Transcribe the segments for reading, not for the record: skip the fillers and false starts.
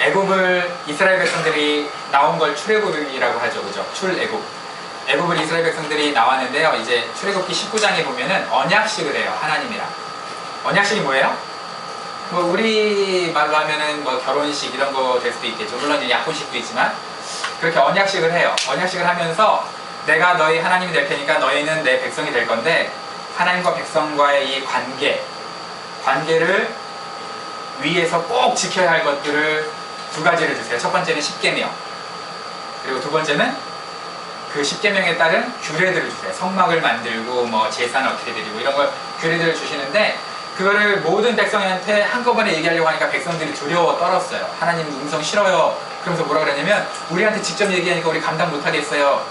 애굽을 이스라엘 백성들이 나온 걸 출애굽이라고 하죠. 그죠? 출애굽. 애굽을 이스라엘 백성들이 나왔는데요. 이제 출애굽기 19장에 보면은 언약식을 해요. 하나님이랑. 언약식이 뭐예요? 뭐 우리 말로 하면은 뭐 결혼식 이런 거 될 수도 있겠죠. 물론 이제 약혼식도 있지만 그렇게 언약식을 해요. 언약식을 하면서 내가 너희 하나님이 될 테니까 너희는 내 백성이 될 건데 하나님과 백성과의 이 관계를 위에서 꼭 지켜야 할 것들을 두 가지를 주세요. 첫 번째는 십계명, 그리고 두 번째는 그 십계명에 따른 규례들을 주세요. 성막을 만들고 뭐 제사는 어떻게 드리고 이런 걸 규례들을 주시는데 그거를 모든 백성한테 한꺼번에 얘기하려고 하니까 백성들이 두려워 떨었어요. 하나님 음성 싫어요. 그러면서 뭐라 그러냐면 우리한테 직접 얘기하니까 우리 감당 못하겠어요.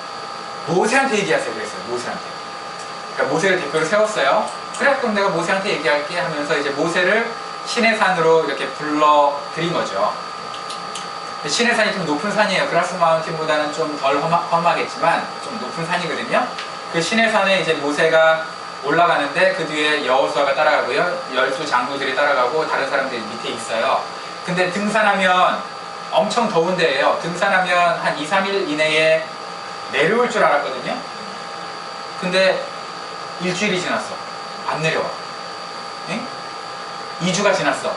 모세한테 얘기하세요. 그랬어요. 모세한테. 그러니까 모세를 대표로 세웠어요. 그래 그럼 내가 모세한테 얘기할게 하면서 이제 모세를 신의 산으로 이렇게 불러들인 거죠. 신의 산이 좀 높은 산이에요. 그라스 마운틴보다는 좀 덜 험하겠지만 좀 높은 산이거든요. 그 신의 산에 이제 모세가 올라가는데 그 뒤에 여호수아가 따라가고요. 12 장로들이 따라가고 다른 사람들이 밑에 있어요. 근데 등산하면 엄청 더운 데예요. 등산하면 한 2, 3일 이내에 내려올 줄 알았거든요. 근데 일주일이 지났어. 안 내려와. 응? 2주가 지났어.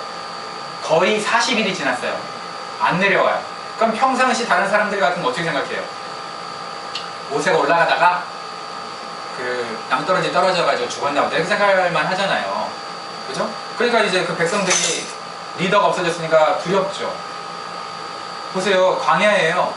거의 40일이 지났어요. 안 내려와요. 그럼 평상시 다른 사람들 같으면 어떻게 생각해요? 모세가 올라가다가 그 낭떠러지 떨어져가지고 죽었나 보다 이렇게 생각할만 하잖아요. 그죠? 그러니까 이제 그 백성들이 리더가 없어졌으니까 두렵죠. 보세요. 광야예요.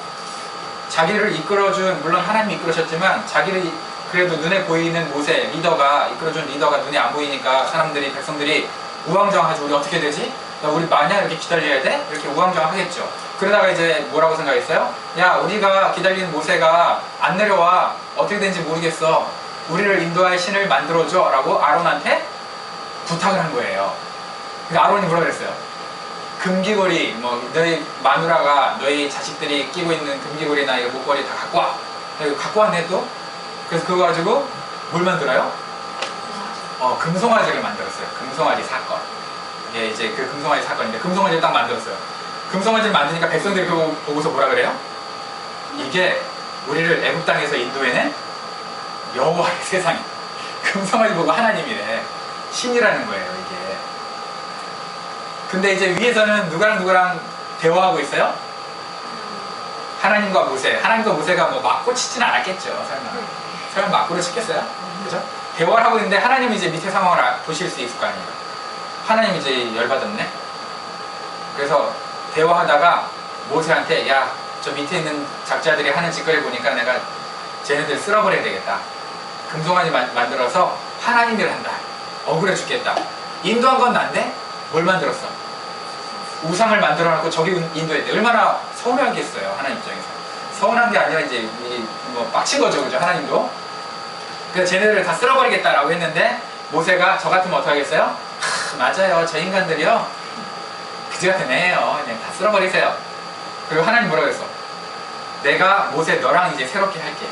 자기를 이끌어준, 물론 하나님이 이끌으셨지만 자기를 그래도 눈에 보이는 모세 리더가, 이끌어준 리더가 눈에 안 보이니까 사람들이, 백성들이 우왕좌왕하죠. 우리 어떻게 되지? 야, 우리 마냥 이렇게 기다려야 돼? 이렇게 우왕좌왕하겠죠. 그러다가 이제 뭐라고 생각했어요? 야, 우리가 기다리는 모세가 안 내려와. 어떻게 되는지 모르겠어. 우리를 인도할 신을 만들어줘 라고 아론한테 부탁을 한 거예요. 그러니까 아론이 뭐라 그랬어요? 금귀걸이, 뭐 너희 마누라가, 너희 자식들이 끼고 있는 금귀걸이나 이거 목걸이 다 갖고 와. 갖고 왔네 또. 그래서 그거 가지고 뭘 만들어요? 금송아지를 만들었어요. 금송아지 사건. 이게 이제 그 금송아지 사건인데 금송아지를 딱 만들었어요. 금송아지를 만드니까 백성들이 그거 보고서 뭐라 그래요? 이게 우리를 애굽 땅에서 인도해낸 여호와의 세상이. 금송아지 보고 하나님이래. 신이라는 거예요, 이게. 근데 이제 위에서는 누구랑 대화하고 있어요? 하나님과 모세. 하나님과 모세가 뭐 맞고 치지는 않았겠죠, 설마 맞고를 치겠어요? 그죠? 대화를 하고 있는데 하나님이 이제 밑에 상황을 보실 수 있을 거 아니에요. 하나님이 이제 열받았네. 그래서 대화하다가 모세한테 야, 저 밑에 있는 작자들이 하는 짓거리 보니까 내가 쟤네들 쓸어버려야 되겠다. 금송아지 만들어서 하나님을 한다. 억울해 죽겠다. 인도한 건 난데 뭘 만들었어? 우상을 만들어놓고 저기 인도했대. 얼마나 서운하겠어요, 하나님 입장에서. 서운한 게 아니라 이제 뭐 빡친 거죠, 그죠? 하나님도. 그래서 쟤네들을 다 쓸어버리겠다라고 했는데 모세가 저 같으면 어떻게 하겠어요? 맞아요, 저 인간들이요 그지 같은 애예요. 그냥 다 쓸어버리세요. 그리고 하나님 뭐라고 했어? 내가 모세 너랑 이제 새롭게 할게.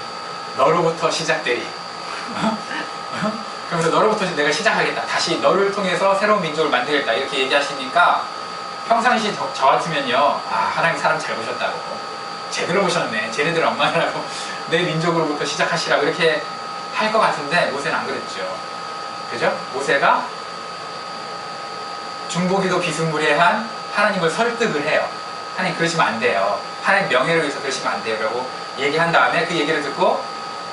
너로부터 시작되리. 그러면서 너로부터 내가 시작하겠다. 다시 너를 통해서 새로운 민족을 만들겠다. 이렇게 얘기하시니까 평상시 저 같으면요, 아, 하나님 사람 잘 보셨다고. 제대로 보셨네. 쟤네들 엄마라고. 내 민족으로부터 시작하시라고 이렇게 할 것 같은데 모세는 안 그랬죠. 그죠? 모세가 중보기도 비스무리한 하나님을 설득을 해요. 하나님 그러시면 안 돼요. 하나님 명예를 위해서 그러시면 안 돼요. 라고 얘기한 다음에 그 얘기를 듣고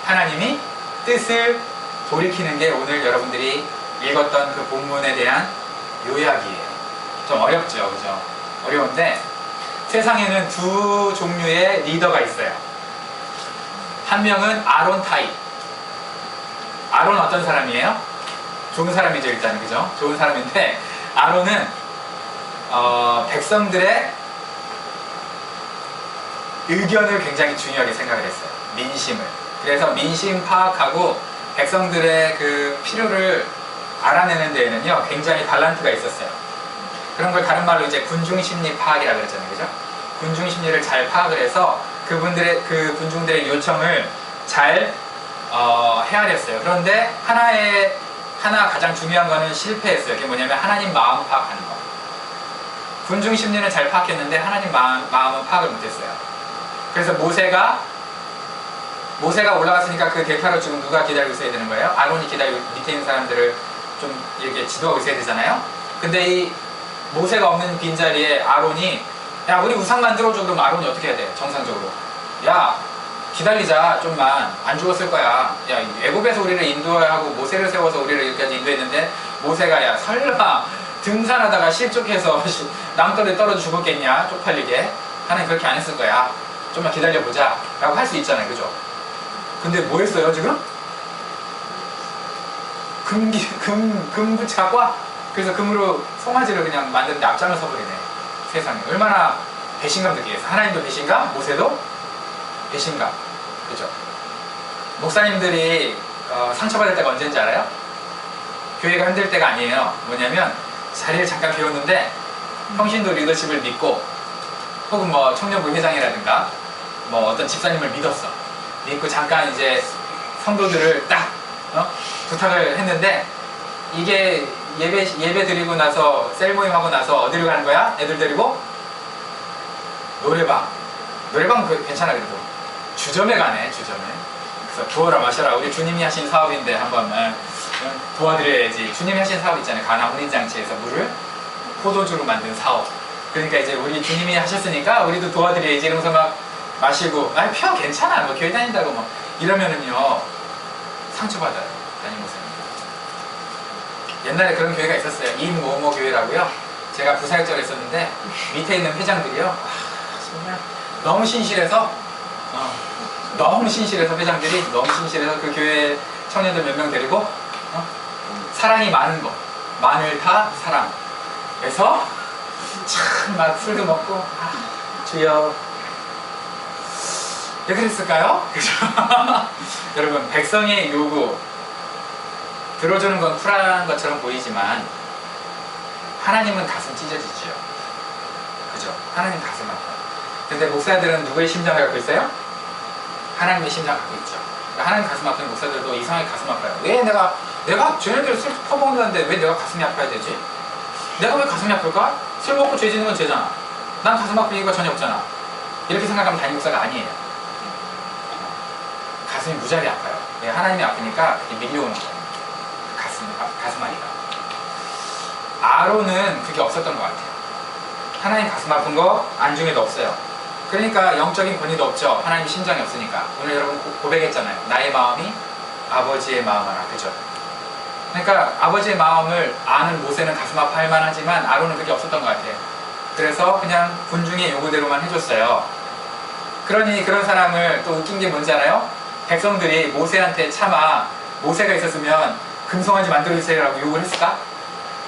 하나님이 뜻을 돌이키는 게 오늘 여러분들이 읽었던 그 본문에 대한 요약이에요. 좀 어렵죠, 그죠? 어려운데 세상에는 두 종류의 리더가 있어요. 한 명은 아론 타입. 아론 어떤 사람이에요? 좋은 사람이죠, 일단, 그죠? 좋은 사람인데 아론은 백성들의 의견을 굉장히 중요하게 생각을 했어요. 민심을. 그래서 민심 파악하고 백성들의 그 필요를 알아내는 데에는요 굉장히 달란트가 있었어요. 그런 걸 다른 말로 이제 군중심리 파악이라고 그랬잖아요, 그죠? 군중심리를 잘 파악을 해서 그 군중들의 요청을 잘 헤아렸어요. 그런데 하나 가장 중요한 거는 실패했어요. 그게 뭐냐면 하나님 마음 파악하는 거. 군중 심리는 잘 파악했는데 하나님 마음은 파악을 못했어요. 그래서 모세가 올라갔으니까 그 대가로 지금 누가 기다리고 있어야 되는 거예요? 아론이 기다리고 밑에 있는 사람들을 좀 이렇게 지도하고 있어야 되잖아요. 근데 이 모세가 없는 빈자리에 아론이 야 우리 우상 만들어줘. 그럼 아론이 어떻게 해야 돼? 정상적으로 야 기다리자 좀만 안 죽었을 거야. 야 애굽에서 우리를 인도해야 하고 모세를 세워서 우리를 여기까지 인도했는데 모세가 야 설마 등산하다가 실족해서 남떨에 떨어져 죽었겠냐 쪽팔리게. 하나님 그렇게 안 했을 거야. 좀만 기다려보자 라고 할 수 있잖아요. 그죠? 근데 뭐 했어요 지금? 금붙이갖고 그래서 금으로 송아지를 그냥 만드는데 앞장을 서버리네. 세상에 얼마나 배신감 느끼겠어. 하나님도 배신감, 모세도 배신감. 그죠? 목사님들이 상처받을 때가 언제인지 알아요? 교회가 흔들 때가 아니에요. 뭐냐면 자리를 잠깐 비웠는데 평신도 리더십을 믿고 혹은 뭐 청년부 회장이라든가 뭐 어떤 집사님을 믿고 잠깐 이제 성도들을 딱 부탁을 했는데 이게 예배 드리고 나서 셀 모임 하고 나서 어디로 가는 거야? 애들 데리고 노래방 괜찮아. 그래도 주점에 가네. 주점에. 그래서 부어라 마셔라. 우리 주님이 하신 사업인데 한번 도와드려야지. 주님이 하신 사업 있잖아요. 가나 혼인잔치에서 물을 포도주로 만든 사업. 그러니까 이제 우리 주님이 하셨으니까 우리도 도와드려야지. 이러면서 막 마시고 펴 괜찮아. 뭐 교회 다닌다고 뭐 이러면은요 상처받아요. 담임목사님. 옛날에 그런 교회가 있었어요. 임모모 교회라고요. 제가 부사역자로 했었는데 밑에 있는 회장들이요 정말 너무 신실해서 회장들이 너무 신실해서 그 교회 청년들 몇 명 데리고 사랑이 많은 거 마늘 타 사랑 그래서 참 막 술도 먹고 주여 왜 그랬을까요? 그죠? 여러분 백성의 요구 들어주는 건 쿨한 것처럼 보이지만 하나님은 가슴 찢어지죠. 그죠? 하나님 가슴 아파요. 근데 목사들은 누구의 심장을 갖고 있어요? 하나님의 심장을 갖고 있죠. 그러니까 하나님 가슴 아픈 목사들도 이상하게 가슴 아파요. 왜 내가 쟤네들 술 퍼먹는데 왜 내가 가슴이 아파야 되지? 내가 왜 가슴이 아플까? 술 먹고 죄 지는 건 죄잖아. 난 가슴 아픈 이유가 전혀 없잖아. 이렇게 생각하면 담임 목사가 아니에요. 가슴이 무지하게 아파요. 왜? 하나님이 아프니까 그게 밀려오는 거예요. 가슴 아이가. 아론은 그게 없었던 것 같아요. 하나님 가슴 아픈 거 안중에도 없어요. 그러니까 영적인 권위도 없죠. 하나님 심장이 없으니까. 오늘 여러분 고백했잖아요. 나의 마음이 아버지의 마음이라. 그죠? 그러니까 아버지의 마음을 아는 모세는 가슴 아파할 만하지만 아론은 그게 없었던 것 같아요. 그래서 그냥 군중의 요구대로만 해줬어요. 그러니 그런 사람을 또 웃긴 게 뭔지 알아요? 백성들이 모세한테 차마 모세가 있었으면 금송아지 만들어주세요라고 요구를 했을까?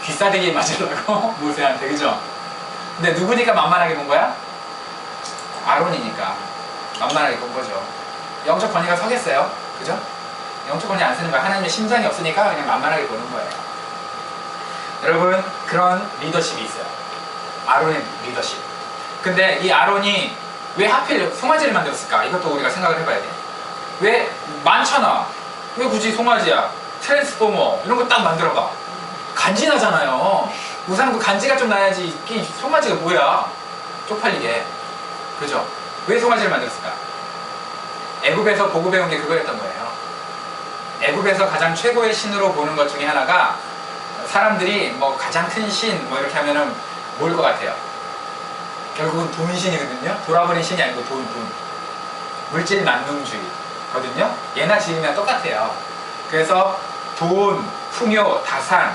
귀싸대기 맞으려고 모세한테. 그죠? 근데 누구니까 만만하게 본 거야? 아론이니까 만만하게 본 거죠. 영적 권위가 서겠어요. 그죠? 영적 권위 안 쓰는 거야. 하나님의 심장이 없으니까 그냥 만만하게 보는 거예요. 여러분 그런 리더십이 있어요. 아론의 리더십. 근데 이 아론이 왜 하필 송아지를 만들었을까? 이것도 우리가 생각을 해봐야 돼. 왜? 많잖아. 왜 굳이 송아지야? 트랜스포머 이런 거 딱 만들어봐. 간지나잖아요. 우상도 간지가 좀 나야지. 이 송아지가 뭐야? 쪽팔리게. 그죠? 왜 송아지를 만들었을까? 애굽에서 보고 배운 게 그거였던 거예요. 애굽에서 가장 최고의 신으로 보는 것 중에 하나가 사람들이 뭐 가장 큰 신 뭐 이렇게 하면은 뭘 것 같아요? 결국은 돈신이거든요. 돌아버린 신이 아니고 돈. 물질 만능주의거든요. 예나 지금이나 똑같아요. 그래서 돈, 풍요, 다산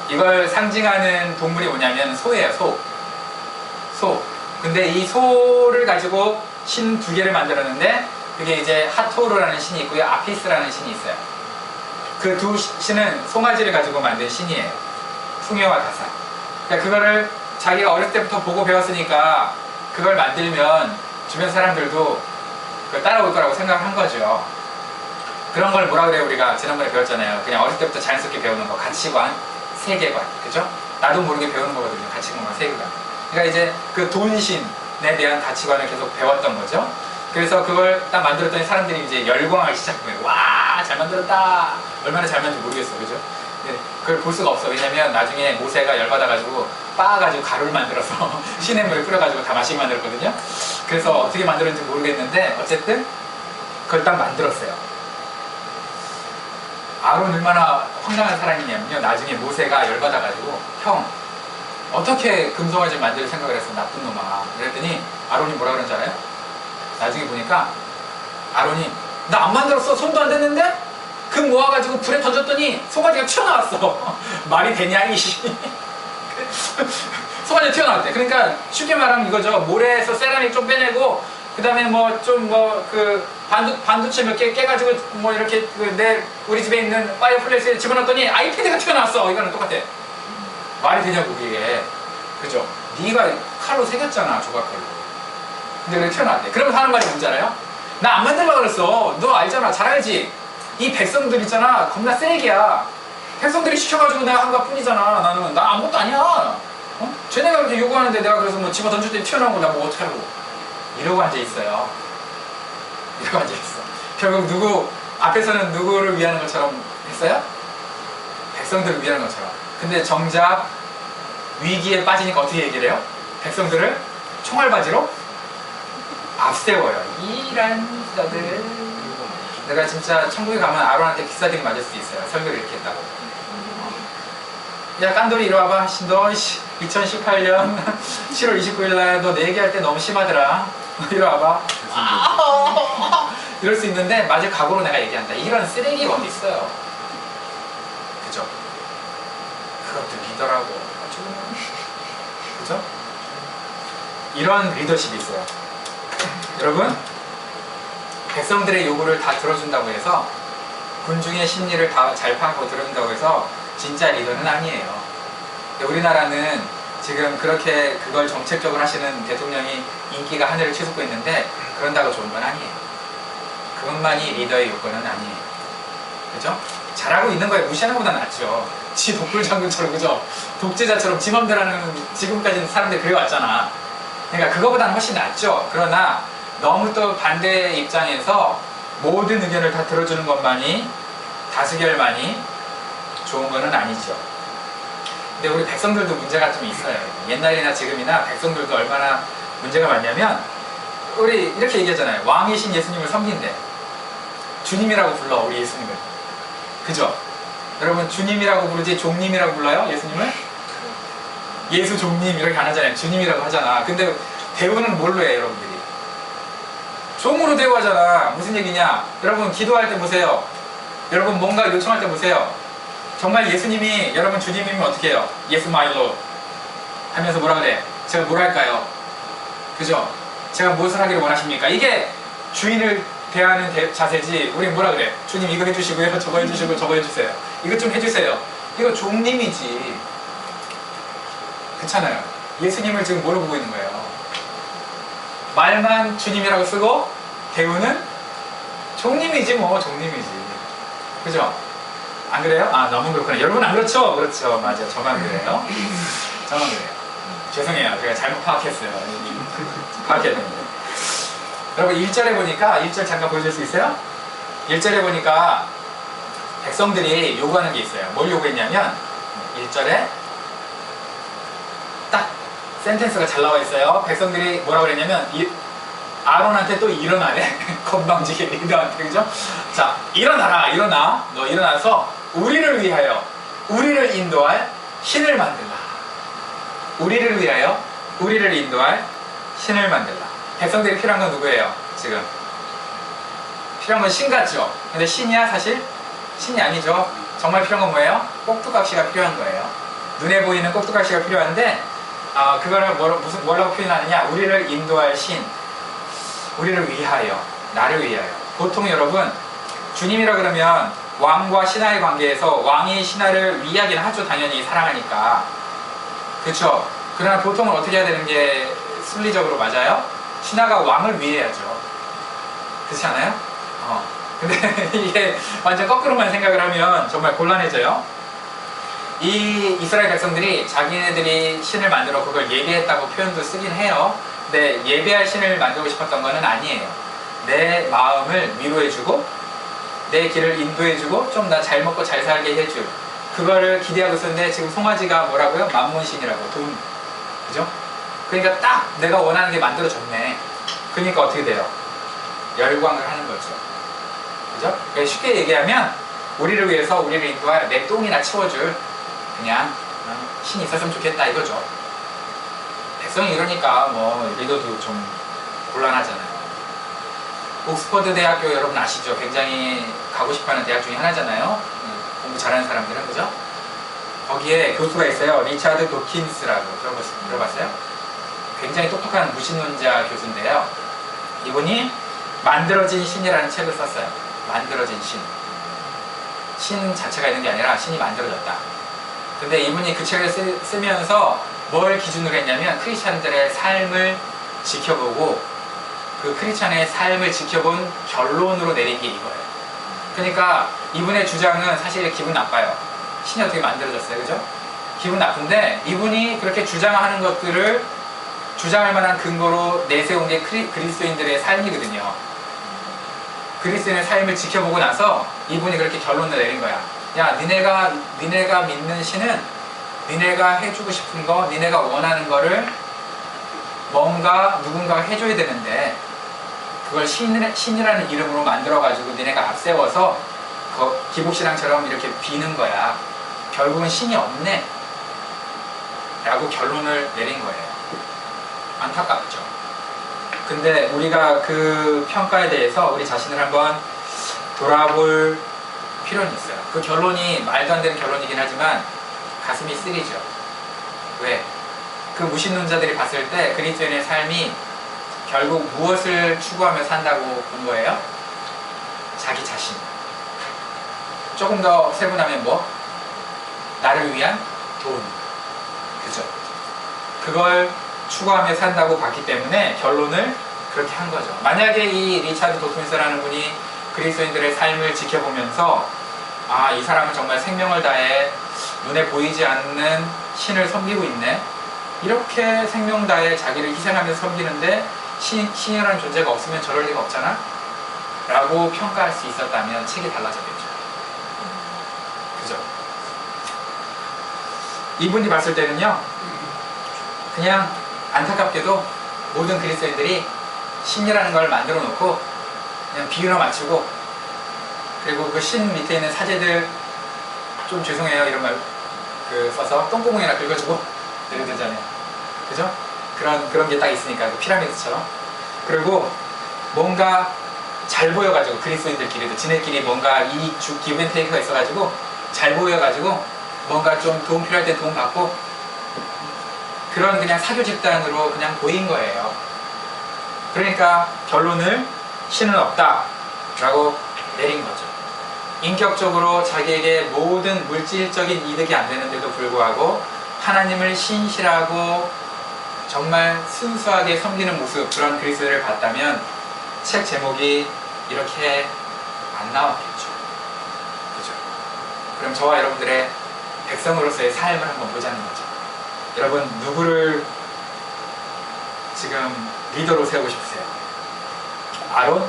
이걸 상징하는 동물이 뭐냐면 소예요. 소. 근데 이 소를 가지고 신 두 개를 만들었는데 그게 이제 하토르라는 신이 있고요. 아피스라는 신이 있어요. 그 두 신은 송아지를 가지고 만든 신이에요. 풍요와 다산. 그러니까 그거를 자기가 어렸을 때부터 보고 배웠으니까 그걸 만들면 주변 사람들도 그걸 따라올 거라고 생각을 한 거죠. 그런 걸 뭐라 그래요? 우리가 지난번에 배웠잖아요. 그냥 어렸을 때부터 자연스럽게 배우는 거. 가치관, 세계관. 그죠? 나도 모르게 배우는 거거든요. 가치관과 세계관. 그러니까 이제 그 돈신에 대한 가치관을 계속 배웠던 거죠. 그래서 그걸 딱 만들었더니 사람들이 이제 열광하기 시작한 거예요. 와, 잘 만들었다. 얼마나 잘 만든지 모르겠어. 그죠? 네, 그걸 볼 수가 없어. 왜냐면 나중에 모세가 열받아가지고 빻아가지고 가루를 만들어서 시냇물에 뿌려가지고 다 마시게 만들었거든요. 그래서 어떻게 만들었는지 모르겠는데 어쨌든 그걸 딱 만들었어요. 아론 얼마나 황당한 사람이냐면요. 나중에 모세가 열받아가지고 형 어떻게 금송아지 만들 생각을 했어 나쁜 놈아. 그랬더니 아론이 뭐라 그런지 알아요? 나중에 보니까 아론이 나 안 만들었어. 손도 안 댔는데 금 모아가지고 불에 던졌더니 송아지가 튀어나왔어. 말이 되냐 이씨. 송아지가 튀어나왔대. 그러니까 쉽게 말하면 이거죠. 모래에서 세라믹 좀 빼내고 그 다음에 뭐 좀 뭐 그 반도체 몇 개 깨가지고 뭐 이렇게 우리 집에 있는 파이어플레이스에 집어넣었더니 아이패드가 튀어나왔어. 이거는 똑같아. 말이 되냐고 그게. 그죠? 네가 칼로 새겼잖아 조각칼로. 근데 그래 튀어나왔대. 그러면 하는 말이 뭔지 알아요? 나 안 만들려고 그랬어. 너 알잖아. 잘 알지? 이 백성들 있잖아. 겁나 쓰레기야. 백성들이 시켜가지고 내가 한 것 뿐이잖아. 나는 나 아무것도 아니야. 어? 쟤네가 그렇게 요구하는데 내가 그래서 뭐 집어 던질 때 튀어나온 거 나 뭐 어떡하라고. 이러고 앉아있어요. 이러고 앉아있어. 결국 누구 앞에서는 누구를 위하는 것처럼 했어요? 백성들을 위하는 것처럼. 근데 정작 위기에 빠지니까 어떻게 얘기를 해요? 백성들을 총알바지로 앞세워요. 이란 자들. 내가 진짜 천국에 가면 아론한테 기사들이 맞을 수도 있어요. 설교를 이렇게 했다고. 야 깐돌이 이리 와봐. 너 2018년 7월 29일날 너 내 얘기할 때 너무 심하더라. 이리 와봐. 이럴 수 있는데 맞을 각오로 내가 얘기한다. 이런 쓰레기가 어디 있어요. 그죠? 그것도 리더라고. 그죠? 이런 리더십이 있어요. 여러분, 백성들의 요구를 다 들어준다고 해서 군중의 심리를 다 잘 파악하고 들어준다고 해서 진짜 리더는 아니에요. 우리나라는 지금 그렇게 그걸 정책적으로 하시는 대통령이 인기가 하늘을 치솟고 있는데 그런다고 좋은 건 아니에요. 그것만이 리더의 요건은 아니에요. 그죠? 잘하고 있는 거에 무시하는 것보다 낫죠. 지 독불장군처럼, 그죠? 독재자처럼 지 맘대로 하는 지금까지는 사람들이 그래왔잖아. 그러니까 그거보다는 훨씬 낫죠. 그러나 너무 또 반대 입장에서 모든 의견을 다 들어주는 것만이, 다수결만이 좋은 거는 아니죠. 근데 우리 백성들도 문제가 좀 있어요. 옛날이나 지금이나 백성들도 얼마나 문제가 많냐면, 우리 이렇게 얘기하잖아요. 왕이신 예수님을 섬긴대. 주님이라고 불러, 우리 예수님을. 그죠? 여러분, 주님이라고 부르지 종님이라고 불러요? 예수님을? 예수 종님 이렇게 안 하잖아요. 주님이라고 하잖아. 근데 대우는 뭘로 해요, 여러분들이? 종으로 대우하잖아. 무슨 얘기냐? 여러분, 기도할 때 보세요. 여러분, 뭔가 요청할 때 보세요. 정말 예수님이 여러분 주님이면 어떻게 해요? Yes, my Lord 하면서 뭐라 그래? 제가 뭘 할까요? 그죠? 제가 무엇을 하기를 원하십니까? 이게 주인을 대하는 자세지. 우리 뭐라 그래? 주님 이거 해주시고요. 저거 해주시고 저거 해주세요. 이거 좀 해주세요. 이거 종님이지. 그렇잖아요. 예수님을 지금 뭐로 보고 있는 거예요? 말만 주님이라고 쓰고 대우는 종님이지 뭐. 종님이지. 그죠? 안 그래요? 아, 너무 그렇구나. 여러분 안 그렇죠? 그렇죠. 맞아요. 저만 그래요. 저만 그래요. 죄송해요. 제가 잘못 파악했어요. 파악해야 되는데. 여러분 1절에 보니까, 1절 잠깐 보여줄 수 있어요? 1절에 보니까 백성들이 요구하는 게 있어요. 뭘 요구했냐면 1절에 딱 센텐스가 잘 나와 있어요. 백성들이 뭐라고 그랬냐면 아론한테 또 일어나래. 건방지게 리더한테. 그죠? 자, 일어나라. 일어나. 너 일어나서 우리를 위하여 우리를 인도할 신을 만들라. 우리를 위하여 우리를 인도할 신을 만들라. 백성들이 필요한 건 누구예요? 지금 필요한 건 신 같죠? 근데 신이야 사실? 신이 아니죠. 정말 필요한 건 뭐예요? 꼭두각시가 필요한 거예요. 눈에 보이는 꼭두각시가 필요한데 그거를 뭐라고 표현하느냐? 우리를 인도할 신, 우리를 위하여, 나를 위하여. 보통 여러분 주님이라 그러면 왕과 신하의 관계에서 왕이 신하를 위하기는 하죠. 당연히 사랑하니까. 그렇죠? 그러나 보통은 어떻게 해야 되는 게 순리적으로 맞아요? 신하가 왕을 위해야죠. 그렇지 않아요? 근데 이게 완전 거꾸로만 생각을 하면 정말 곤란해져요. 이 이스라엘 백성들이 자기네들이 신을 만들어 그걸 예배했다고 표현도 쓰긴 해요. 근데 예배할 신을 만들고 싶었던 거는 아니에요. 내 마음을 위로해주고 내 길을 인도해주고 좀 나 잘 먹고 잘 살게 해줄 그거를 기대하고 있었는데 지금 송아지가 뭐라고요? 만문신이라고. 돈. 그죠? 그러니까 딱 내가 원하는 게 만들어졌네. 그러니까 어떻게 돼요? 열광을 하는 거죠. 그죠? 그러니까 쉽게 얘기하면 우리를 위해서 우리를 인도할 내 똥이나 채워줄 그냥 신이 있었으면 좋겠다 이거죠. 백성이 이러니까 뭐 리더도 좀 곤란하잖아요. 옥스퍼드 대학교 여러분 아시죠? 굉장히 가고 싶어하는 대학 중에 하나잖아요. 공부 잘하는 사람들은. 그죠? 거기에 교수가 있어요. 리차드 도킨스라고 들어봤어요? 굉장히 똑똑한 무신론자 교수인데요. 이분이 만들어진 신이라는 책을 썼어요. 만들어진 신. 신 자체가 있는 게 아니라 신이 만들어졌다. 근데 이분이 그 책을 쓰면서 뭘 기준으로 했냐면 크리스찬들의 삶을 지켜보고 그 크리스찬의 삶을 지켜본 결론으로 내린 게 이거예요. 그러니까 이분의 주장은 사실 기분 나빠요. 신이 어떻게 만들어졌어요. 그죠? 기분 나쁜데 이분이 그렇게 주장하는 것들을 주장할 만한 근거로 내세운 게 그리스도인들의 삶이거든요. 그리스도인의 삶을 지켜보고 나서 이분이 그렇게 결론을 내린 거야. 야, 니네가 믿는 신은 니네가 해주고 싶은 거, 니네가 원하는 거를 뭔가 누군가가 해줘야 되는데 그걸 신이라는 이름으로 만들어가지고 니네가 앞세워서 기복신앙처럼 이렇게 비는 거야. 결국은 신이 없네 라고 결론을 내린 거예요. 안타깝죠. 근데 우리가 그 평가에 대해서 우리 자신을 한번 돌아볼 필요는 있어요. 그 결론이 말도 안 되는 결론이긴 하지만 가슴이 쓰리죠. 왜? 그 무신론자들이 봤을 때 그리스도인의 삶이 결국 무엇을 추구하며 산다고 본 거예요? 자기 자신. 조금 더 세분하면 뭐? 나를 위한 돈. 그죠? 그걸 추구하며 산다고 봤기 때문에 결론을 그렇게 한 거죠. 만약에 이 리차드 도킨스라는 분이 그리스도인들의 삶을 지켜보면서 아, 이 사람은 정말 생명을 다해 눈에 보이지 않는 신을 섬기고 있네. 이렇게 생명 다해 자기를 희생하면서 섬기는데 신이라는 존재가 없으면 저럴 리가 없잖아? 라고 평가할 수 있었다면 책이 달라졌겠죠. 그죠? 이분이 봤을 때는요, 그냥 안타깝게도 모든 그리스도인들이 신이라는 걸 만들어 놓고 그냥 비유나 맞추고 그리고 그 신 밑에 있는 사제들 좀 죄송해요 이런 말 써서 똥구멍이나 긁어주고 이래도 되잖아요. 그죠? 그런 게 딱 있으니까 그 피라미드처럼. 그리고 뭔가 잘 보여가지고 그리스도인들끼리도 지네끼리 뭔가 기브 앤 테이크가 있어가지고 잘 보여가지고 뭔가 좀 도움 필요할 때 도움 받고 그런 그냥 사교 집단으로 그냥 보인 거예요. 그러니까 결론을 신은 없다 라고 내린 거죠. 인격적으로 자기에게 모든 물질적인 이득이 안 되는데도 불구하고 하나님을 신실하고 정말 순수하게 섬기는 모습, 그런 그리스도를 봤다면 책 제목이 이렇게 안 나왔겠죠. 그죠? 그럼 저와 여러분들의 백성으로서의 삶을 한번 보자는 거죠. 여러분 누구를 지금 리더로 세우고 싶으세요? 아론?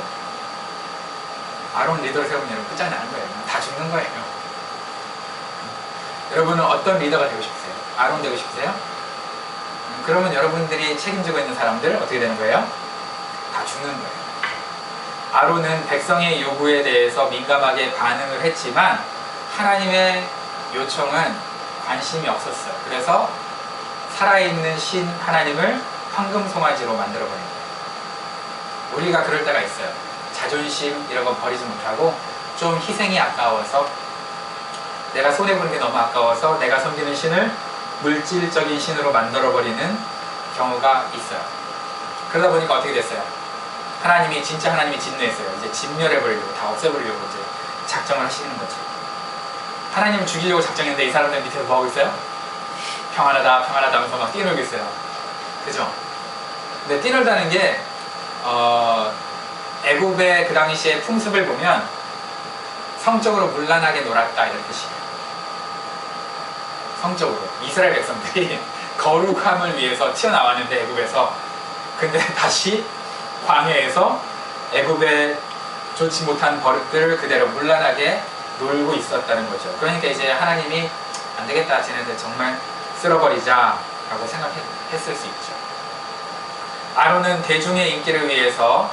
아론 리더로 세우면 여러분 끝장나는 거예요. 다 죽는 거예요. 여러분은 어떤 리더가 되고 싶으세요? 아론 되고 싶으세요? 그러면 여러분들이 책임지고 있는 사람들 어떻게 되는 거예요? 다 죽는 거예요. 아론은 백성의 요구에 대해서 민감하게 반응을 했지만 하나님의 요청은 관심이 없었어요. 그래서 살아있는 신 하나님을 황금 송아지로 만들어버린 거예요. 우리가 그럴 때가 있어요. 자존심 이런 거 버리지 못하고 좀 희생이 아까워서 내가 손해보는 게 너무 아까워서 내가 섬기는 신을 물질적인 신으로 만들어버리는 경우가 있어요. 그러다 보니까 어떻게 됐어요? 진짜 하나님이 진노했어요. 이제 진멸해버리려고, 다 없애버리려고 이제 작정을 하시는 거죠. 하나님을 죽이려고 작정했는데 이 사람들 밑에서 뭐 하고 있어요? 평안하다 평안하다 하면서 막 뛰놀고 있어요. 그죠? 근데 뛰놀다는 게 애굽의 그 당시의 풍습을 보면 성적으로 문란하게 놀았다 이런 뜻이에요. 성적으로 이스라엘 백성들이 거룩함을 위해서 튀어나왔는데 애굽에서, 근데 다시 광야에서 애굽의 좋지 못한 버릇들을 그대로 문란하게 놀고 있었다는 거죠. 그러니까 이제 하나님이 안 되겠다, 쟤네들 정말 쓸어버리자라고 생각했을 수 있죠. 아론은 대중의 인기를 위해서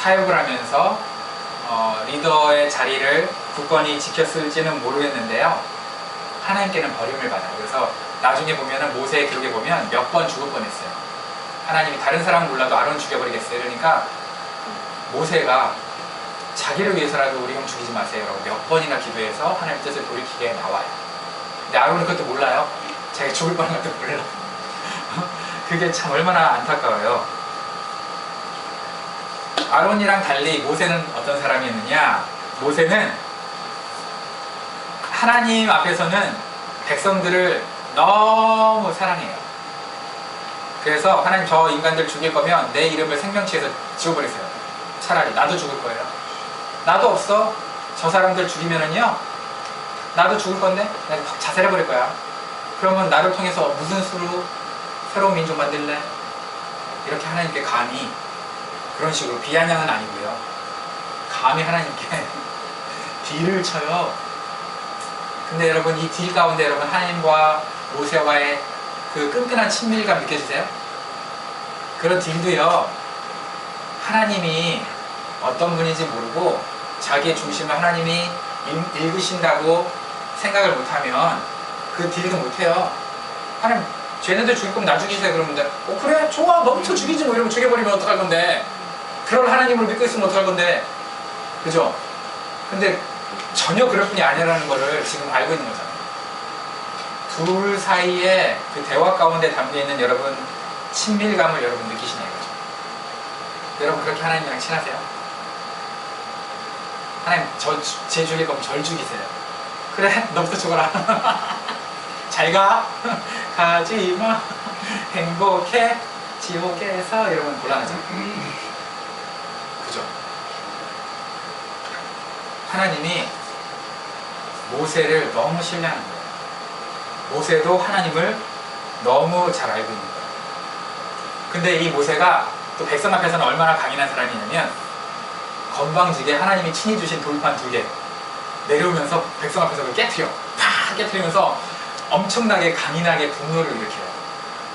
타협을 하면서 리더의 자리를 굳건히 지켰을지는 모르겠는데요. 하나님께는 버림을 받아요. 그래서 나중에 보면은 모세의 기록에 보면 몇 번 죽을 뻔했어요. 하나님이 다른 사람은 몰라도 아론 죽여버리겠어요. 그러니까 모세가 자기를 위해서라도 우리 형 죽이지 마세요 라고 몇 번이나 기도해서 하나님 뜻을 돌이키게 나와요. 근데 아론은 그것도 몰라요. 자기가 죽을 뻔한 것도 몰라. 그게 참 얼마나 안타까워요. 아론이랑 달리 모세는 어떤 사람이었느냐? 모세는 하나님 앞에서는 백성들을 너무 사랑해요. 그래서 하나님 저 인간들 죽일 거면 내 이름을 생명치에서 지워버리세요. 차라리 나도 죽을 거예요. 나도 없어. 저 사람들 죽이면은요, 나도 죽을 건데 내가 자살해버릴 거야. 그러면 나를 통해서 무슨 수로 새로운 민족 만들래? 이렇게 하나님께 감히 그런 식으로 비아냥은 아니고요. 감히 하나님께 딜을 쳐요. 근데 여러분 이 딜 가운데 여러분 하나님과 모세와의 그 끈끈한 친밀감 느껴지세요? 그런 딜도요, 하나님이 어떤 분인지 모르고 자기의 중심을 하나님이 읽으신다고 생각을 못하면 그 딜도 못해요. 하나님 쟤네들 죽일 거면 나 죽이세요. 그러면 그래 좋아 너부터 죽이지 뭐 이러면 죽여버리면 어떡할 건데, 그럴 하나님을 믿고 있으면 어떡할 건데, 그죠? 근데 전혀 그럴 뿐이 아니라는 거를 지금 알고 있는 거잖아요. 둘 사이에 그 대화 가운데 담겨있는 여러분 친밀감을 여러분 느끼시냐 이거죠. 여러분 그렇게 하나님이랑 친하세요? 하나님 쟤 죽일 거면 절 죽이세요. 그래 너부터 죽어라. 잘가 가지마 행복해 지옥에서 이러면 곤란하죠. 그죠? 하나님이 모세를 너무 신뢰하는 거예요. 모세도 하나님을 너무 잘 알고 있는 거예요. 근데 이 모세가 또 백성 앞에서는 얼마나 강인한 사람이냐면, 건방지게 하나님이 친히 주신 돌판 2개 내려오면서 백성 앞에서 그걸 깨트려 팍 깨트리면서 엄청나게 강인하게 분노를 일으켜요.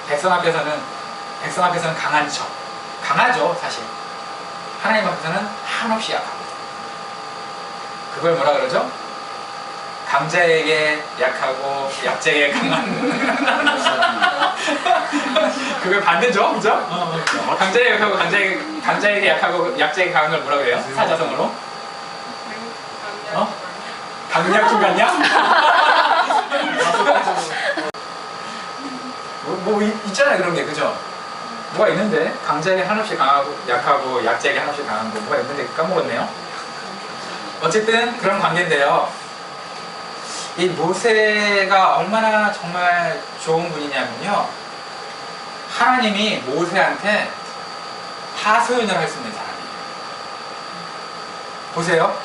백성 앞에서는 강한 척, 강하죠 사실. 하나님 앞에서는 한없이 약합니다. 그걸 뭐라 그러죠? 강자에게 약하고 약자에게 강한. 그걸 반대죠, 그죠? 강자에게 약하고 강자에게 약하고 약자에게 강한 걸 뭐라 그래요? 사자성어로? 강약중 같냐? 뭐 있잖아요 그런 게, 그죠? 뭐가 있는데 강자에게 한없이 강하고 약하고 약자에게 한없이 강한 거 뭐가 있는데 까먹었네요. 어쨌든 그런 관계인데요. 이 모세가 얼마나 정말 좋은 분이냐면요, 하나님이 모세한테 하소연을 할 수 있는 사람이에요. 보세요.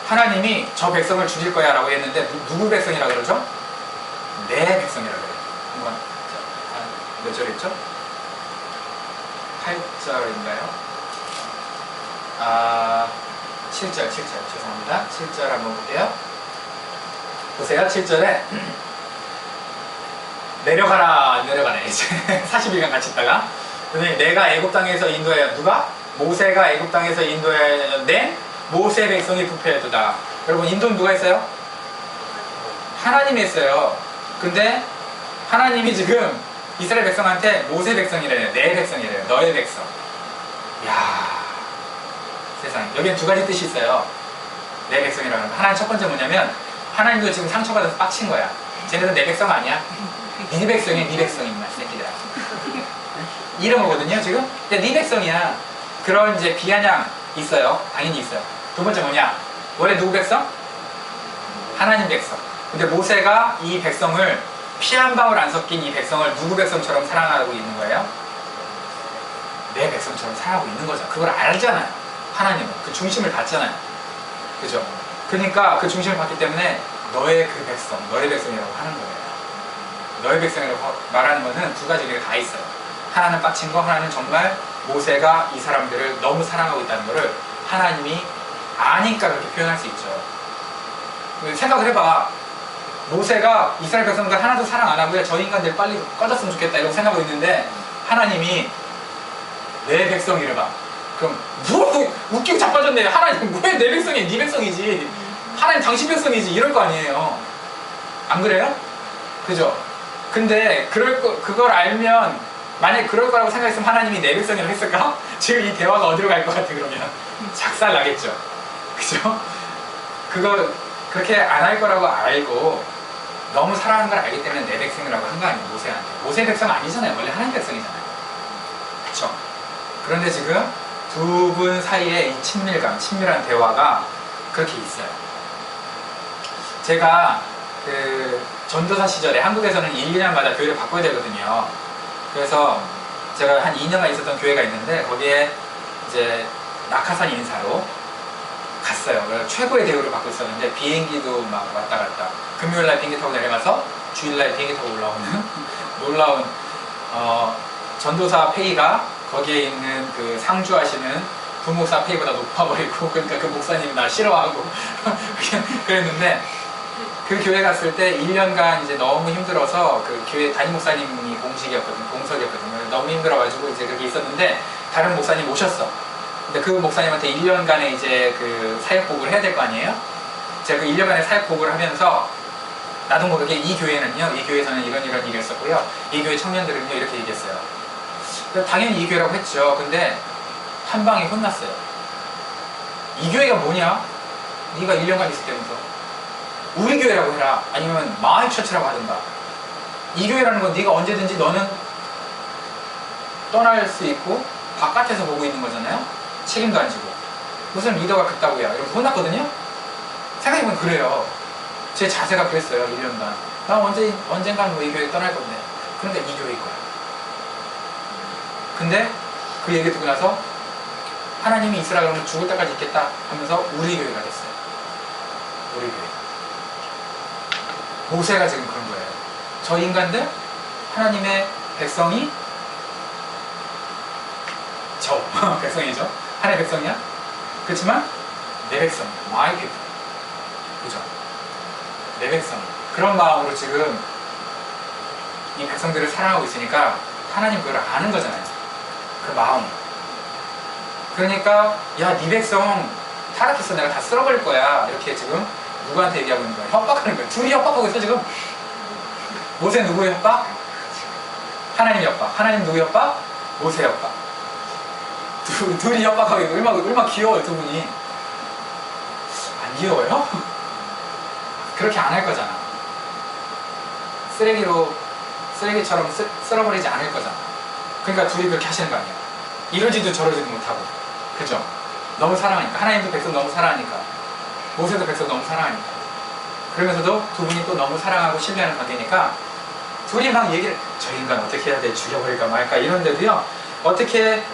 하나님이 저 백성을 죽일 거야 라고 했는데 누구 백성이라고 그러죠? 내 백성이라고 그래요. 한번 몇 절이었죠? 8절인가요? 7절 죄송합니다. 7절 한번 볼게요. 보세요. 7절에 내려가네 이제 40일간 같이 있다가, 그러더니 내가 애굽 땅에서 인도해, 누가? 모세가 애굽 땅에서 인도해낸 모세 백성이 부패해두다. 여러분 인도는 누가 했어요? 하나님이 했어요. 근데 하나님이 지금 이스라엘 백성한테 모세 백성이래요. 내 백성이래요. 너의 백성. 이야, 세상에. 여기엔 2가지 뜻이 있어요. 내 백성이라고 하는 거. 하나는 첫 번째 뭐냐면, 하나님도 지금 상처받아서 빡친 거야. 쟤네들 내 백성 아니야? 네 백성이야, 네 백성이 임마 새끼들아. 이런 거거든요 지금. 근데 네 백성이야. 그런 이제 비아냥 있어요. 당연히 있어요. 2번째 뭐냐? 원래 누구 백성? 하나님 백성. 근데 모세가 이 백성을, 피 한 방울 안 섞인 이 백성을 누구 백성처럼 사랑하고 있는 거예요? 내 백성처럼 사랑하고 있는 거죠. 그걸 알잖아요. 하나님은 그 중심을 받잖아요. 그죠? 그러니까 그 중심을 받기 때문에 너의 그 백성, 너의 백성이라고 하는 거예요. 너의 백성이라고 말하는 것은 2가지 의미가 다 있어요. 하나는 빡친 거, 하나는 정말 모세가 이 사람들을 너무 사랑하고 있다는 것을 하나님이 아니까 그렇게 표현할 수 있죠. 생각을 해봐. 모세가 이스라엘 백성들 하나도 사랑 안 하고요, 저 인간들 빨리 꺼졌으면 좋겠다 이러고 생각하고 있는데 하나님이 내 백성이래 봐. 그럼 뭐 웃기고 자빠졌네. 하나님 왜 내 백성이 네 백성이지, 하나님 당신 백성이지, 이럴 거 아니에요. 안 그래요? 그죠? 근데 그걸 알면, 만약에 그럴 거라고 생각했으면 하나님이 내 백성이라고 했을까? 지금 이 대화가 어디로 갈 것 같아? 그러면 작살 나겠죠. 그죠? 그렇게 안 할 거라고 알고 너무 사랑하는 걸 알기 때문에 내 백성이라고 한 거 아니에요. 모세한테. 모세 백성 아니잖아요. 원래 하나님 백성이잖아요. 그쵸? 그런데 지금 두 분 사이에 이 친밀한 대화가 그렇게 있어요. 제가 전도사 시절에 한국에서는 1년마다 교회를 바꿔야 되거든요. 그래서 제가 한 2년간 있었던 교회가 있는데 거기에 이제 낙하산 인사로 갔어요. 그래서 최고의 대우를 받고 있었는데 비행기도 막 왔다 갔다, 금요일날 비행기 타고 내려가서 주일날 비행기 타고 올라오는 놀라운 전도사 페이가 거기에 있는 그 상주하시는 부목사 페이보다 높아버리고, 그러니까 그 목사님이 날 싫어하고 그랬는데, 그 교회 갔을 때 1년간 이제 너무 힘들어서, 그 교회 담임 목사님이 공석이었거든요. 너무 힘들어가지고 이제 그렇게 있었는데 다른 목사님 오셨어. 근데 그 목사님한테 1년간의 이제 그 사역복을 해야 될 거 아니에요? 제가 그 1년간의 사역복을 하면서 나도 모르게 이 교회는요, 이 교회에서는 이런 일을 했었고요, 이 교회 청년들은요 이렇게 얘기했어요. 당연히 이 교회라고 했죠. 근데 한 방에 혼났어요. 이 교회가 뭐냐? 네가 1년간 있을 때부터 우리 교회라고 해라, 아니면 마이 처치라고 하든가. 이 교회라는 건 네가 언제든지 너는 떠날 수 있고 바깥에서 보고 있는 거잖아요. 책임도 안 지고 무슨 리더가 그따구야 이러면서 혼났거든요. 생각해보면 그래요. 제 자세가 그랬어요. 1년간 나 언젠간 뭐 이 교회 떠날 건데, 그러니까 이 교회일 거야. 근데 그 얘기 듣고 나서 하나님이 있으라 그러면 죽을 때까지 있겠다 하면서 우리 교회가 됐어요. 우리 교회. 모세가 지금 그런 거예요. 저 인간들, 하나님의 백성이, 저 백성이죠. 하나님의 백성이야. 그렇지만 내 백성이야. My people. 그죠? 내 백성. 그런 마음으로 지금 이 백성들을 사랑하고 있으니까 하나님 그걸 아는 거잖아요. 그 마음. 그러니까 야, 네 백성 타락했어, 내가 다 쓸어버릴 거야, 이렇게 지금 누구한테 얘기하고 있는 거야? 협박하는 거야. 둘이 협박하고 있어 지금. 모세 누구의 협박? 하나님 협박. 하나님 누구 협박? 모세 협박. 둘이 협박하고 있고. 얼마나 귀여워요, 두 분이. 안 귀여워요? 그렇게 안 할 거잖아. 쓰레기처럼 쓸어버리지 않을 거잖아. 그러니까 둘이 그렇게 하시는 거 아니야. 이러지도 저러지도 못하고. 그죠? 너무 사랑하니까. 하나님도 백성 너무 사랑하니까. 모세도 백성 너무 사랑하니까. 그러면서도 두 분이 또 너무 사랑하고 신뢰하는 관계니까 둘이 막 얘기를, 저 인간 어떻게 해야 돼, 죽여버릴까 말까 이런데도요 어떻게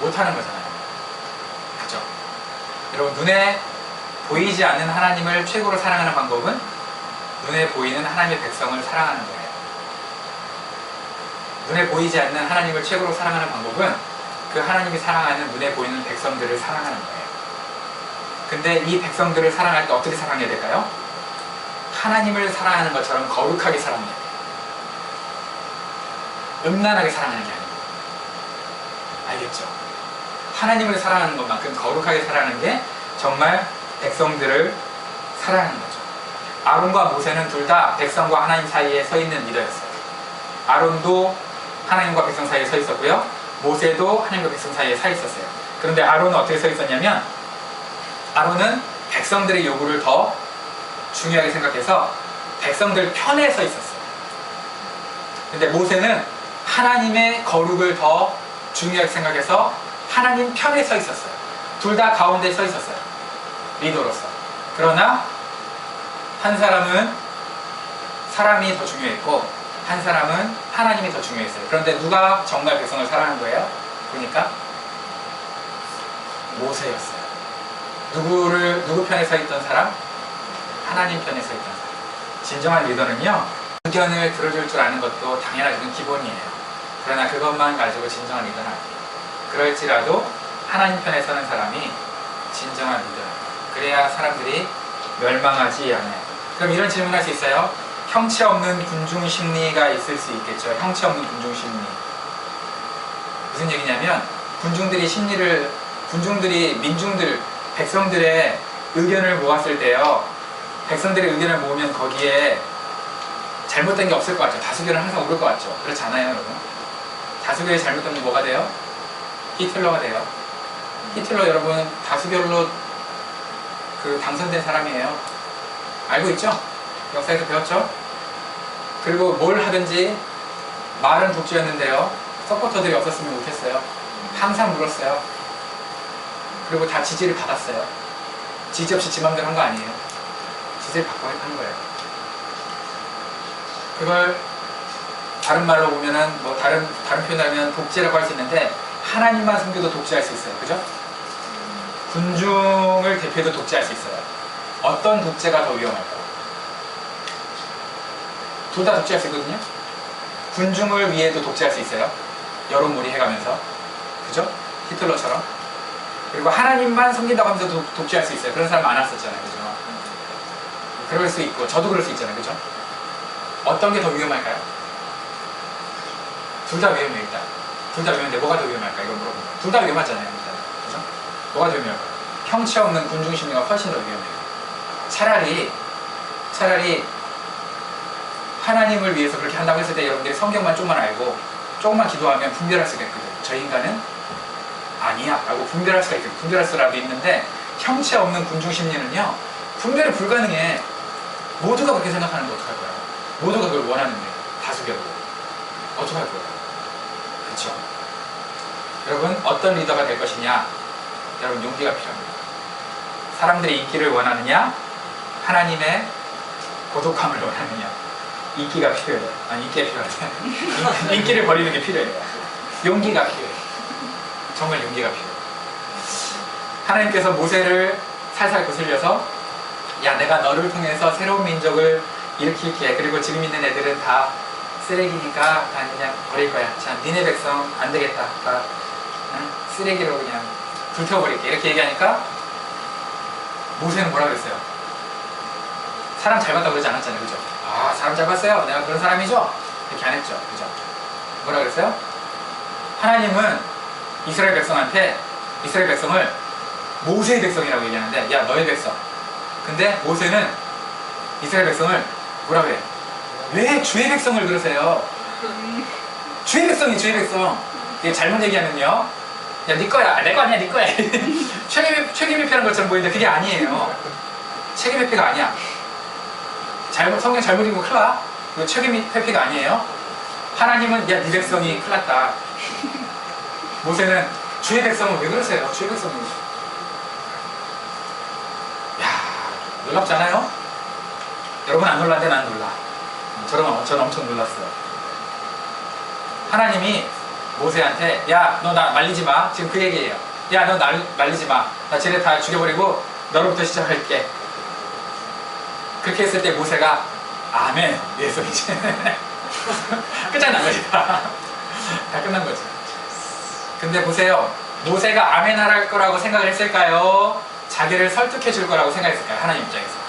못하는 거잖아요. 그죠? 여러분, 눈에 보이지 않는 하나님을 최고로 사랑하는 방법은 눈에 보이는 하나님의 백성을 사랑하는 거예요. 눈에 보이지 않는 하나님을 최고로 사랑하는 방법은 그 하나님이 사랑하는 눈에 보이는 백성들을 사랑하는 거예요. 근데 이 백성들을 사랑할 때 어떻게 사랑해야 될까요? 하나님을 사랑하는 것처럼 거룩하게 사랑해야 돼요. 음란하게 사랑하는 게 아니고. 알겠죠? 하나님을 사랑하는 것만큼 거룩하게 사랑하는 게 정말 백성들을 사랑하는 거죠. 아론과 모세는 둘 다 백성과 하나님 사이에 서 있는 리더였어요. 아론도 하나님과 백성 사이에 서 있었고요, 모세도 하나님과 백성 사이에 서 있었어요. 그런데 아론은 어떻게 서 있었냐면, 아론은 백성들의 요구를 더 중요하게 생각해서 백성들 편에 서 있었어요. 근데 모세는 하나님의 거룩을 더 중요하게 생각해서 하나님 편에 서 있었어요. 둘 다 가운데 서 있었어요, 리더로서. 그러나 한 사람은 사람이 더 중요했고 한 사람은 하나님이 더 중요했어요. 그런데 누가 정말 백성을 사랑한 거예요? 보니까 모세였어요. 누구 편에 서 있던 사람? 하나님 편에 서 있던 사람. 진정한 리더는요, 의견을 들어줄 줄 아는 것도 당연하게 기본이에요. 그러나 그것만 가지고 진정한 리더는 아니에요. 그럴지라도 하나님 편에 서는 사람이 진정한 리더예요. 그래야 사람들이 멸망하지 않아요. 그럼 이런 질문할 수 있어요. 형체 없는 군중 심리가 있을 수 있겠죠. 형체 없는 군중 심리. 무슨 얘기냐면 군중들이 민중들, 백성들의 의견을 모았을 때요. 백성들의 의견을 모으면 거기에 잘못된 게 없을 것 같죠. 다수결은 항상 오를 것 같죠. 그렇지 않아요, 여러분? 다수결이 잘못되면 뭐가 돼요? 히틀러가 돼요. 히틀러 여러분 다수결로 당선된 사람이에요. 알고 있죠? 역사에서 배웠죠? 그리고 뭘 하든지 말은 독주였는데요. 서포터들이 없었으면 못했어요. 항상 물었어요. 그리고 다 지지를 받았어요. 지지 없이 지 맘대로 한 거 아니에요. 지지를 받고 한 거예요. 그걸 다른 말로 보면은 뭐 다른 표현하면 독재라고 할 수 있는데 하나님만 섬겨도 독재할 수 있어요. 그죠? 군중을 대표해도 독재할 수 있어요. 어떤 독재가 더 위험할까요? 둘 다 독재할 수 있거든요. 군중을 위해도 독재할 수 있어요. 여론몰이 해가면서. 그죠? 히틀러처럼. 그리고 하나님만 섬긴다고 하면서 독재할 수 있어요. 그런 사람 많았었잖아요. 그죠? 그럴 수 있고 저도 그럴 수 있잖아요. 그죠? 어떤 게 더 위험할까요? 둘 다 위험해요. 일단 둘 다 위험한데 뭐가 더 위험할까? 이걸 물어보면 둘 다 위험하잖아요. 일단. 그죠? 뭐가 더 위험할까요? 형체 없는 군중심리가 훨씬 더 위험해요. 차라리 하나님을 위해서 그렇게 한다고 했을 때 여러분들이 성경만 조금만 알고 조금만 기도하면 분별할 수가 있거든요. 저 인간은 아니야 라고 분별할 수가 있거든요. 분별할 수라도 있는데 형체 없는 군중심리는요 분별이 불가능해. 모두가 그렇게 생각하는데 어떡할 거야? 모두가 그걸 원하는데 다수결로 어떡할 거야? 그렇죠? 여러분 어떤 리더가 될 것이냐? 여러분 용기가 필요합니다. 사람들의 인기를 원하느냐? 하나님의 고독함을 원하느냐? 인기가 필요해요. 아니 인기가 필요하지. 인기를 버리는 게 필요해요. 용기가 필요해요. 정말 용기가 필요해요. 하나님께서 모세를 살살 거슬려서 야 내가 너를 통해서 새로운 민족을 일으킬게. 그리고 지금 있는 애들은 다 쓰레기니까 다 그냥 버릴 거야. 자 니네 백성 안 되겠다. 다 쓰레기로 그냥 불태워버릴게. 이렇게 얘기하니까 모세는 뭐라 그랬어요? 사람 잘 봤다고 그러지 않았잖아요. 그죠? 아 사람 잘 봤어요. 내가 그런 사람이죠? 이렇게 안 했죠. 그죠? 뭐라 그랬어요? 하나님은 이스라엘 백성을 모세의 백성이라고 얘기하는데 야 너의 백성. 근데 모세는 이스라엘 백성을 뭐라 그래? 왜 주의 백성을 그러세요? 주의 백성이 주의 백성. 이게 잘못 얘기하면요. 야, 네 거야. 내 거 아니야, 네 거야. 책임 회피하는 것처럼 보이는데 그게 아니에요. 책임 회피가 아니야. 성경 잘못 읽으면 큰일 나. 이거 책임 회피가 아니에요. 하나님은 야, 네 백성이 큰일 났다. 모세는 주의 백성을 왜 그러세요? 주의 백성을. 야, 놀랍지 않아요? 여러분 안 놀랐는데 난 놀라. 저는 엄청 놀랐어요. 하나님이 모세한테 야 너 나 말리지 마. 지금 그 얘기예요. 야 너 나 말리지 마. 나 쟤네 다 죽여버리고 너로부터 시작할게. 그렇게 했을 때 모세가 아멘 이래서 이제 끝장난 거지. 다 끝난 거지. 근데 보세요. 모세가 아멘 할 거라고 생각을 했을까요? 자기를 설득해 줄 거라고 생각했을까요? 하나님 입장에서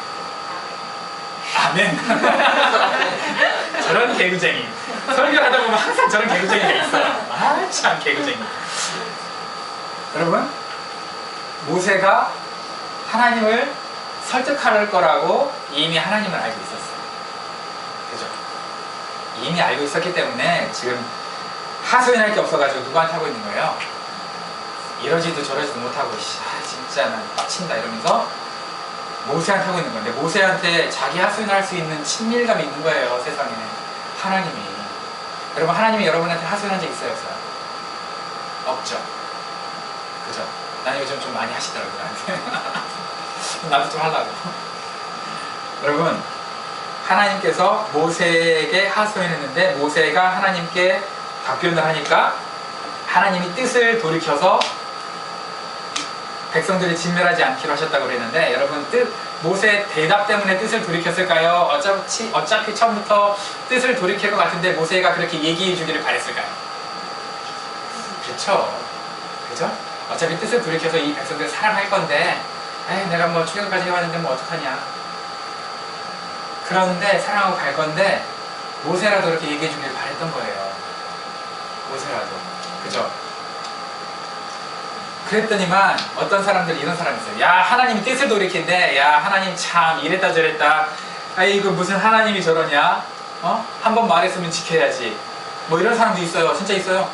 아멘. 저런 개구쟁이. 설교를 하다 보면 항상 저런 개구쟁이가 있어요. 아, 참 개구쟁이. 여러분, 모세가 하나님을 설득할 거라고 이미 하나님을 알고 있었어요. 그죠? 이미 알고 있었기 때문에 지금 하소연할 게 없어가지고 누구한테 하고 있는 거예요? 이러지도 저러지도 못하고 진짜 난 빡친다 이러면서 모세한테 하고 있는 건데 모세한테 자기 하소연을 할 수 있는 친밀감이 있는 거예요. 세상에 하나님이. 여러분 하나님이 여러분한테 하소연한 적 있어요? 없어요? 없죠. 그죠? 난 요즘 좀 많이 하시더라고요. 나도 좀 하려고. 여러분 하나님께서 모세에게 하소연했는데 모세가 하나님께 답변을 하니까 하나님이 뜻을 돌이켜서 백성들이 진멸하지 않기로 하셨다고 그랬는데 여러분 모세 대답 때문에 뜻을 돌이켰을까요? 어차피 처음부터 뜻을 돌이킬 것 같은데 모세가 그렇게 얘기해 주기를 바랬을까요? 그렇죠. 그죠? 어차피 뜻을 돌이켜서 이 백성들을 사랑할 건데 에이, 내가 뭐 출애굽까지 해왔는데 뭐 어떡하냐. 그런데 사랑하고 갈 건데 모세라도 이렇게 얘기해 주길 바랬던 거예요. 모세라도. 그죠? 그랬더니만 어떤 사람들이 이런 사람이 있어요. 야, 하나님이 뜻을 돌이킨대. 야, 하나님 참 이랬다 저랬다. 아이, 이거 무슨 하나님이 저러냐? 한 번 말했으면 지켜야지. 뭐 이런 사람도 있어요. 진짜 있어요.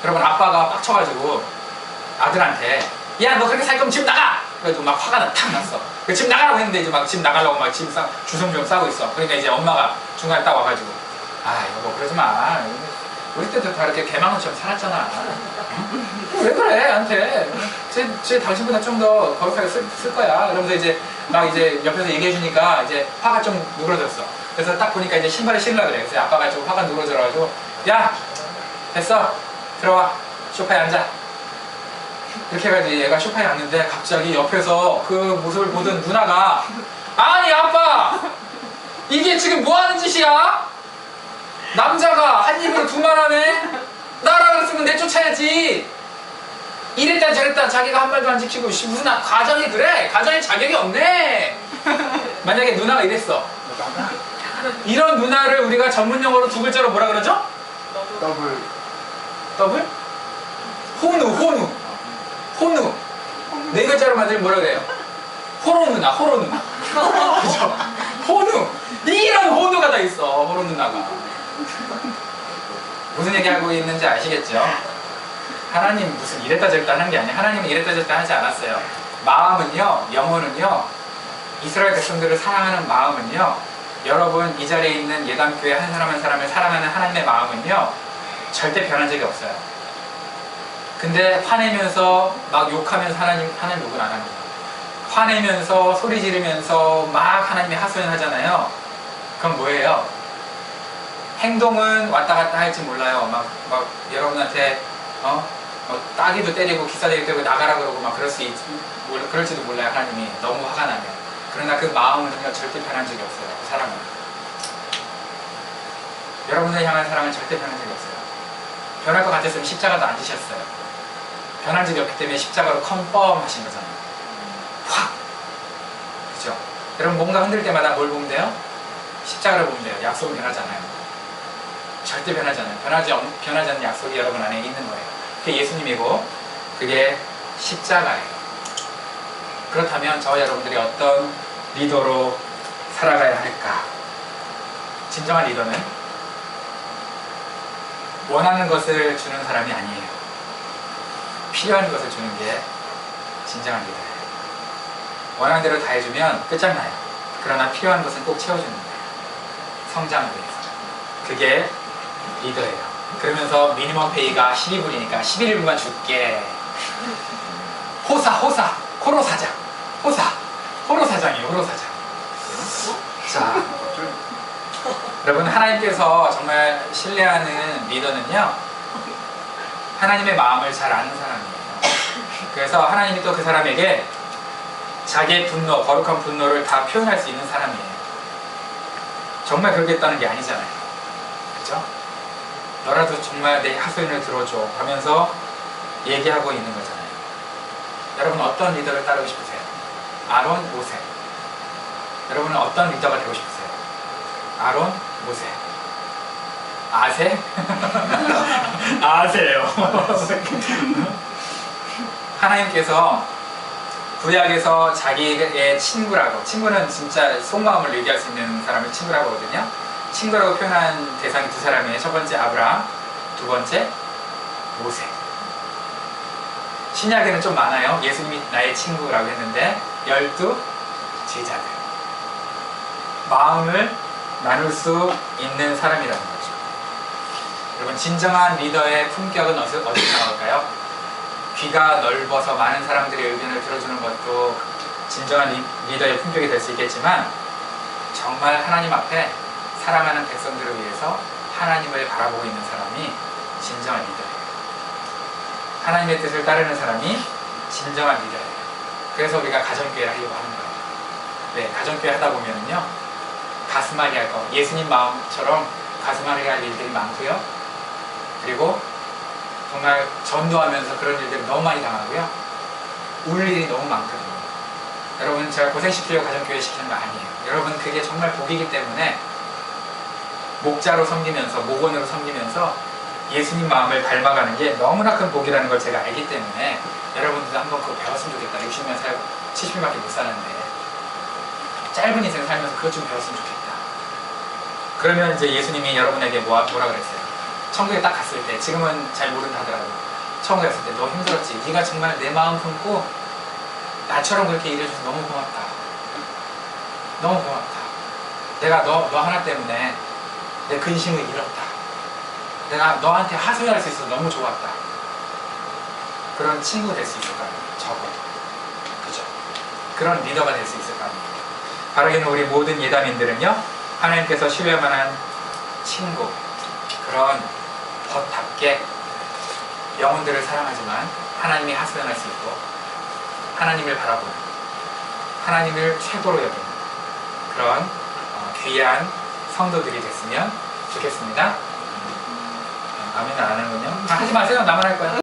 여러분, 아빠가 빡쳐가지고 아들한테 야, 너 그렇게 살 거면 집 나가! 그래가지고 막 화가 탁 났어. 집 나가라고 했는데 이제 막 집 나가려고 막 집 주섬주섬 싸고 있어. 그러니까 이제 엄마가 중간에 딱 와가지고 아, 여보 그러지 마. 우리 때도 다 이렇게 개망원처럼 살았잖아. 응? 왜 그래, 나한테? 쟤 당신보다 좀 더 거룩하게 쓸 거야. 그러면서 이제 막 이제 옆에서 얘기해주니까 이제 화가 좀 누그러졌어. 그래서 딱 보니까 이제 신발을 신으려고 그래. 그래서 아빠가 좀 화가 누그러져가지고 야, 됐어. 들어와. 소파에 앉아. 이렇게 해가지고 얘가 소파에 앉는데 갑자기 옆에서 그 모습을 보던 누나가 아니 아빠! 이게 지금 뭐 하는 짓이야? 남자가 한 입으로 두 말 하네? 나라 그랬으면 내쫓아야지. 이랬다 저랬다 자기가 한 말도 안 지키고 무슨 가정이 그래? 가정에 자격이 없네. 만약에 누나가 이랬어. 이런 누나를 우리가 전문 용어로 두 글자로 뭐라 그러죠? 더블. 더블? 호누. 네 글자로 만들면 뭐라 그래요? 호로 누나. 그죠? 호누. 이런 호누가 다 있어. 호로 누나가. 무슨 얘기하고 있는지 아시겠죠? 하나님 무슨 이랬다 저랬다 하는 게 아니에요. 하나님은 이랬다 저랬다 하지 않았어요. 마음은요, 영혼은요, 이스라엘 백성들을 사랑하는 마음은요, 여러분 이 자리에 있는 예담교회 한 사람 한 사람을 사랑하는 하나님의 마음은요 절대 변한 적이 없어요. 근데 화내면서 막 욕하면서 하나님 욕을 안 합니다. 화내면서 소리 지르면서 막 하나님의 하소연 하잖아요. 그건 뭐예요? 행동은 왔다 갔다 할지 몰라요. 막 여러분한테 따기도 때리고 기싸대기도 때리고 나가라 그러고 막 그럴지도 몰라요. 하나님이 너무 화가 나면. 그러나 그 마음은요 절대 변한 적이 없어요. 사랑은. 여러분을 향한 사랑은 절대 변한 적이 없어요. 변할 것 같았으면 십자가도 안 지셨어요. 변한 적이 없기 때문에 십자가로 컨펌 하신 거잖아요. 확! 그죠? 여러분 뭔가 흔들 때마다 뭘 보면 돼요? 십자가를 보면 돼요. 약속은 변하잖아요. 절대 변하지 않아요. 변하지 않는 약속이 여러분 안에 있는 거예요. 그게 예수님이고 그게 십자가예요. 그렇다면 저와 여러분들이 어떤 리더로 살아가야 할까? 진정한 리더는 원하는 것을 주는 사람이 아니에요. 필요한 것을 주는 게 진정한 리더예요. 원하는 대로 다 해주면 끝장나요. 그러나 필요한 것은 꼭 채워주는 거예요. 성장을 위해서. 그게 리더예요. 그러면서 미니멈 페이가 12불이니까 11불만 줄게. 호로 사장. 호로 사장이에요. 호로 사장. 자, 여러분 하나님께서 정말 신뢰하는 리더는요 하나님의 마음을 잘 아는 사람이에요. 그래서 하나님이 또 그 사람에게 자기의 분노, 거룩한 분노를 다 표현할 수 있는 사람이에요. 정말 그러겠다는 게 아니잖아요. 그죠? 너라도 정말 내 하소연을 들어줘 하면서 얘기하고 있는 거잖아요. 여러분 어떤 리더를 따르고 싶으세요? 아론, 모세. 여러분은 어떤 리더가 되고 싶으세요? 아론, 모세. 아세? 아세요. 하나님께서 구약에서 자기의 친구라고, 친구는 진짜 속마음을 얘기할 수 있는 사람을 친구라고 하거든요. 친구라고 표현한 대상이 두 사람이에요. 첫 번째 아브라함, 두 번째 모세. 신약에는 좀 많아요. 예수님이 나의 친구라고 했는데 12 제자들. 마음을 나눌 수 있는 사람이라는 거죠. 여러분 진정한 리더의 품격은 어디서 나올까요? 귀가 넓어서 많은 사람들의 의견을 들어주는 것도 진정한 리더의 품격이 될 수 있겠지만 정말 하나님 앞에 사랑하는 백성들을 위해서 하나님을 바라보고 있는 사람이 진정한 리더예요. 하나님의 뜻을 따르는 사람이 진정한 리더예요. 그래서 우리가 가정교회를 하려고 하는 거예요. 네, 가정교회 하다 보면은요 가슴앓이 할 거, 예수님 마음처럼 가슴앓이 할 일들이 많고요. 그리고 정말 전도하면서 그런 일들을 너무 많이 당하고요. 울 일이 너무 많거든요. 여러분, 제가 고생시키려고 가정교회 시키는 거 아니에요. 여러분, 그게 정말 복이기 때문에 목자로 섬기면서, 목원으로 섬기면서 예수님 마음을 닮아가는 게 너무나 큰 복이라는 걸 제가 알기 때문에 여러분들도 한번 그거 배웠으면 좋겠다. 60년 살고 70년밖에 못 사는데 짧은 인생 살면서 그것 좀 배웠으면 좋겠다. 그러면 이제 예수님이 여러분에게 뭐라 그랬어요? 천국에 딱 갔을 때, 지금은 잘 모른다 하더라고요. 천국에 갔을 때 너 힘들었지? 네가 정말 내 마음 품고 나처럼 그렇게 일해줘서 너무 고맙다. 너무 고맙다. 내가 너 하나 때문에 내 근심을 잃었다. 내가 너한테 하소연할 수 있어서 너무 좋았다. 그런 친구가 될 수 있을 거 아니에요. 적어도. 그죠? 그런 리더가 될 수 있을 거 아니에요. 바라기는 우리 모든 예담인들은요, 하나님께서 신뢰할 만한 친구, 그런 벗답게 영혼들을 사랑하지만 하나님이 하소연할 수 있고 하나님을 바라보는, 하나님을 최고로 여기는 그런 귀한 성도들이 됐으면 좋겠습니다. 아멘 안 하는군요. 하지 마세요. 나만 할 거야.